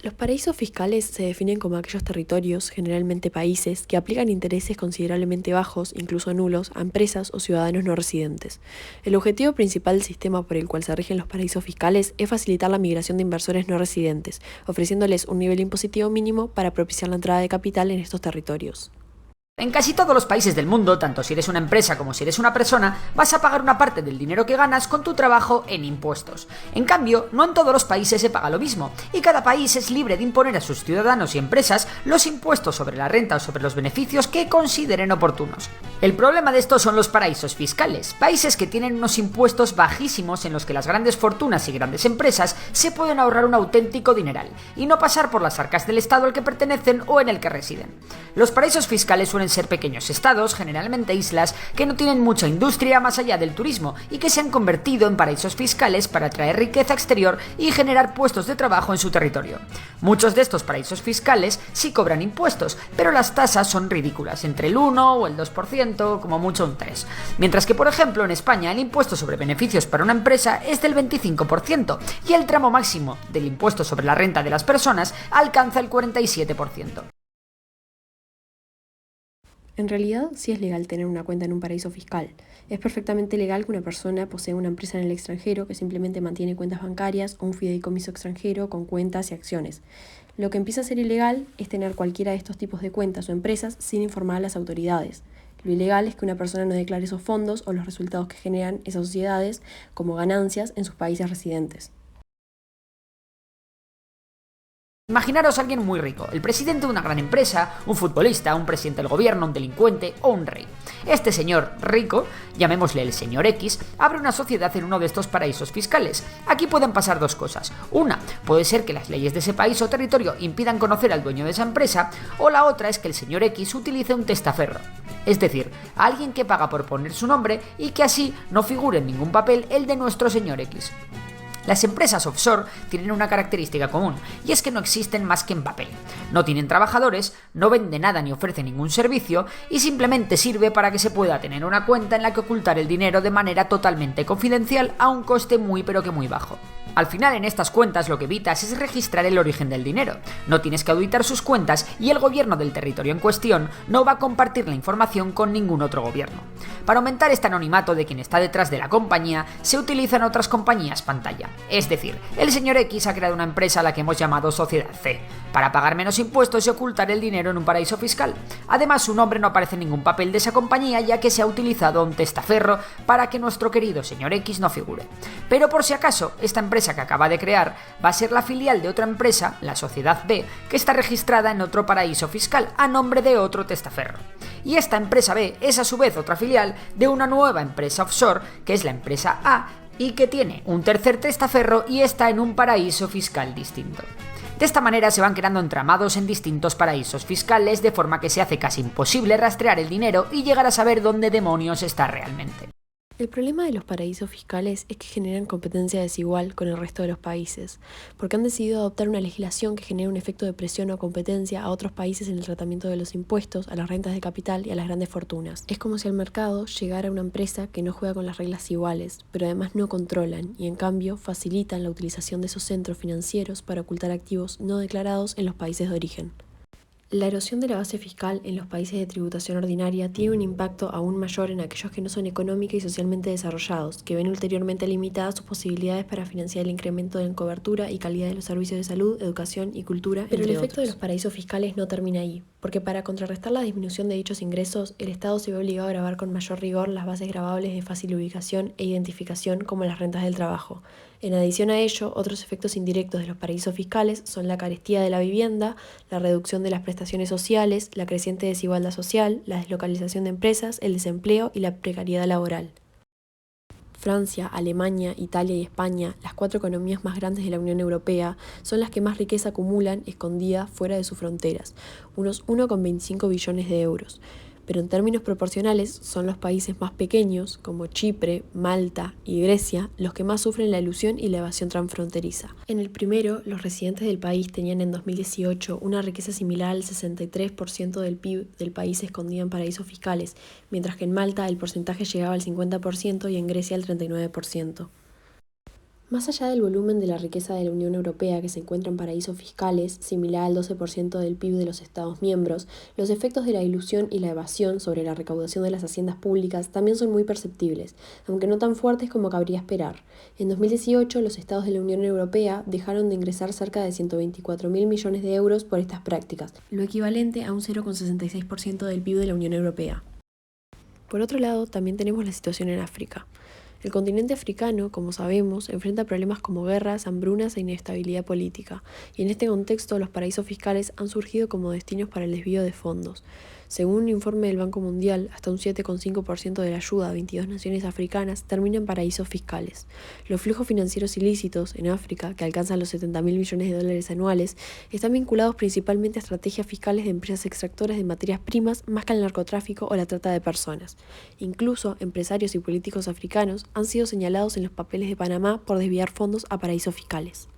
Los paraísos fiscales se definen como aquellos territorios, generalmente países, que aplican intereses considerablemente bajos, incluso nulos, a empresas o ciudadanos no residentes. El objetivo principal del sistema por el cual se rigen los paraísos fiscales es facilitar la migración de inversores no residentes, ofreciéndoles un nivel impositivo mínimo para propiciar la entrada de capital en estos territorios. En casi todos los países del mundo, tanto si eres una empresa como si eres una persona, vas a pagar una parte del dinero que ganas con tu trabajo en impuestos. En cambio, no en todos los países se paga lo mismo, y cada país es libre de imponer a sus ciudadanos y empresas los impuestos sobre la renta o sobre los beneficios que consideren oportunos. El problema de esto son los paraísos fiscales, países que tienen unos impuestos bajísimos en los que las grandes fortunas y grandes empresas se pueden ahorrar un auténtico dineral, y no pasar por las arcas del Estado al que pertenecen o en el que residen. Los paraísos fiscales suelen ser pequeños estados, generalmente islas, que no tienen mucha industria más allá del turismo y que se han convertido en paraísos fiscales para atraer riqueza exterior y generar puestos de trabajo en su territorio. Muchos de estos paraísos fiscales sí cobran impuestos, pero las tasas son ridículas, entre el 1 o el 2%, como mucho un 3%. Mientras que, por ejemplo, en España el impuesto sobre beneficios para una empresa es del 25% y el tramo máximo del impuesto sobre la renta de las personas alcanza el 47%. En realidad, sí es legal tener una cuenta en un paraíso fiscal. Es perfectamente legal que una persona posea una empresa en el extranjero que simplemente mantiene cuentas bancarias o un fideicomiso extranjero con cuentas y acciones. Lo que empieza a ser ilegal es tener cualquiera de estos tipos de cuentas o empresas sin informar a las autoridades. Lo ilegal es que una persona no declare esos fondos o los resultados que generan esas sociedades como ganancias en sus países residentes. Imaginaros a alguien muy rico, el presidente de una gran empresa, un futbolista, un presidente del gobierno, un delincuente o un rey. Este señor rico, llamémosle el señor X, abre una sociedad en uno de estos paraísos fiscales. Aquí pueden pasar dos cosas. Una, puede ser que las leyes de ese país o territorio impidan conocer al dueño de esa empresa, o la otra es que el señor X utilice un testaferro. Es decir, a alguien que paga por poner su nombre y que así no figure en ningún papel el de nuestro señor X. Las empresas offshore tienen una característica común, y es que no existen más que en papel. No tienen trabajadores, no venden nada ni ofrecen ningún servicio, y simplemente sirve para que se pueda tener una cuenta en la que ocultar el dinero de manera totalmente confidencial a un coste muy pero que muy bajo. Al final, en estas cuentas lo que evitas es registrar el origen del dinero. No tienes que auditar sus cuentas y el gobierno del territorio en cuestión no va a compartir la información con ningún otro gobierno. Para aumentar este anonimato de quien está detrás de la compañía, se utilizan otras compañías pantalla. Es decir, el señor X ha creado una empresa a la que hemos llamado Sociedad C, para pagar menos impuestos y ocultar el dinero en un paraíso fiscal. Además, su nombre no aparece en ningún papel de esa compañía, ya que se ha utilizado un testaferro para que nuestro querido señor X no figure. Pero por si acaso, esta empresa que acaba de crear va a ser la filial de otra empresa, la Sociedad B, que está registrada en otro paraíso fiscal a nombre de otro testaferro. Y esta empresa B es a su vez otra filial de una nueva empresa offshore, que es la empresa A, y que tiene un tercer testaferro y está en un paraíso fiscal distinto. De esta manera se van creando entramados en distintos paraísos fiscales, de forma que se hace casi imposible rastrear el dinero y llegar a saber dónde demonios está realmente. El problema de los paraísos fiscales es que generan competencia desigual con el resto de los países, porque han decidido adoptar una legislación que genera un efecto de presión o competencia a otros países en el tratamiento de los impuestos, a las rentas de capital y a las grandes fortunas. Es como si al mercado llegara una empresa que no juega con las reglas iguales, pero además no controlan y en cambio facilitan la utilización de esos centros financieros para ocultar activos no declarados en los países de origen. La erosión de la base fiscal en los países de tributación ordinaria tiene un impacto aún mayor en aquellos que no son económica y socialmente desarrollados, que ven ulteriormente limitadas sus posibilidades para financiar el incremento en cobertura y calidad de los servicios de salud, educación y cultura, pero el efecto de los paraísos fiscales no termina ahí, porque para contrarrestar la disminución de dichos ingresos, el Estado se ve obligado a gravar con mayor rigor las bases gravables de fácil ubicación e identificación como las rentas del trabajo. En adición a ello, otros efectos indirectos de los paraísos fiscales son la carestía de la vivienda, la reducción de las prestaciones sociales, la creciente desigualdad social, la deslocalización de empresas, el desempleo y la precariedad laboral. Francia, Alemania, Italia y España, las 4 economías más grandes de la Unión Europea, son las que más riqueza acumulan escondida fuera de sus fronteras, unos 1,25 billones de euros. Pero en términos proporcionales son los países más pequeños, como Chipre, Malta y Grecia, los que más sufren la elusión y la evasión transfronteriza. En el primero, los residentes del país tenían en 2018 una riqueza similar al 63% del PIB del país escondida en paraísos fiscales, mientras que en Malta el porcentaje llegaba al 50% y en Grecia al 39%. Más allá del volumen de la riqueza de la Unión Europea que se encuentra en paraísos fiscales, similar al 12% del PIB de los Estados miembros, los efectos de la ilusión y la evasión sobre la recaudación de las haciendas públicas también son muy perceptibles, aunque no tan fuertes como cabría esperar. En 2018, los Estados de la Unión Europea dejaron de ingresar cerca de 124.000 millones de euros por estas prácticas, lo equivalente a un 0,66% del PIB de la Unión Europea. Por otro lado, también tenemos la situación en África. El continente africano, como sabemos, enfrenta problemas como guerras, hambrunas e inestabilidad política, y en este contexto los paraísos fiscales han surgido como destinos para el desvío de fondos. Según un informe del Banco Mundial, hasta un 7,5% de la ayuda a 22 naciones africanas termina en paraísos fiscales. Los flujos financieros ilícitos en África, que alcanzan los 70.000 millones de dólares anuales, están vinculados principalmente a estrategias fiscales de empresas extractoras de materias primas más que al narcotráfico o la trata de personas. Incluso empresarios y políticos africanos han sido señalados en los papeles de Panamá por desviar fondos a paraísos fiscales.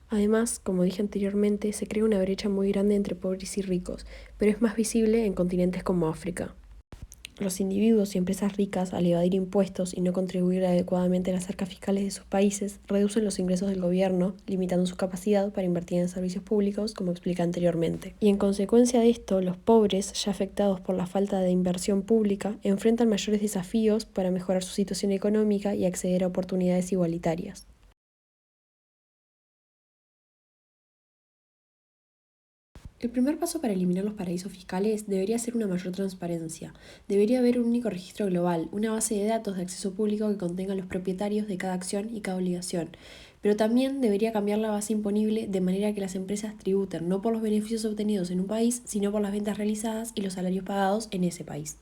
Además, como dije anteriormente, se crea una brecha muy grande entre pobres y ricos, pero es más visible en continentes como África. Los individuos y empresas ricas, al evadir impuestos y no contribuir adecuadamente a las arcas fiscales de sus países, reducen los ingresos del gobierno, limitando su capacidad para invertir en servicios públicos, como expliqué anteriormente. Y en consecuencia de esto, los pobres, ya afectados por la falta de inversión pública, enfrentan mayores desafíos para mejorar su situación económica y acceder a oportunidades igualitarias. El primer paso para eliminar los paraísos fiscales debería ser una mayor transparencia. Debería haber un único registro global, una base de datos de acceso público que contenga los propietarios de cada acción y cada obligación. Pero también debería cambiar la base imponible de manera que las empresas tributen no por los beneficios obtenidos en un país, sino por las ventas realizadas y los salarios pagados en ese país.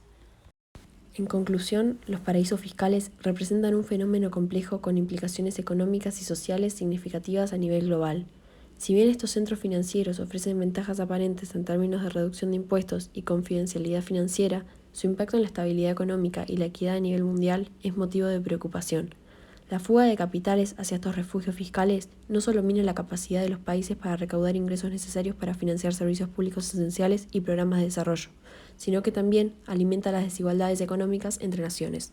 En conclusión, los paraísos fiscales representan un fenómeno complejo con implicaciones económicas y sociales significativas a nivel global. Si bien estos centros financieros ofrecen ventajas aparentes en términos de reducción de impuestos y confidencialidad financiera, su impacto en la estabilidad económica y la equidad a nivel mundial es motivo de preocupación. La fuga de capitales hacia estos refugios fiscales no solo mina la capacidad de los países para recaudar ingresos necesarios para financiar servicios públicos esenciales y programas de desarrollo, sino que también alimenta las desigualdades económicas entre naciones.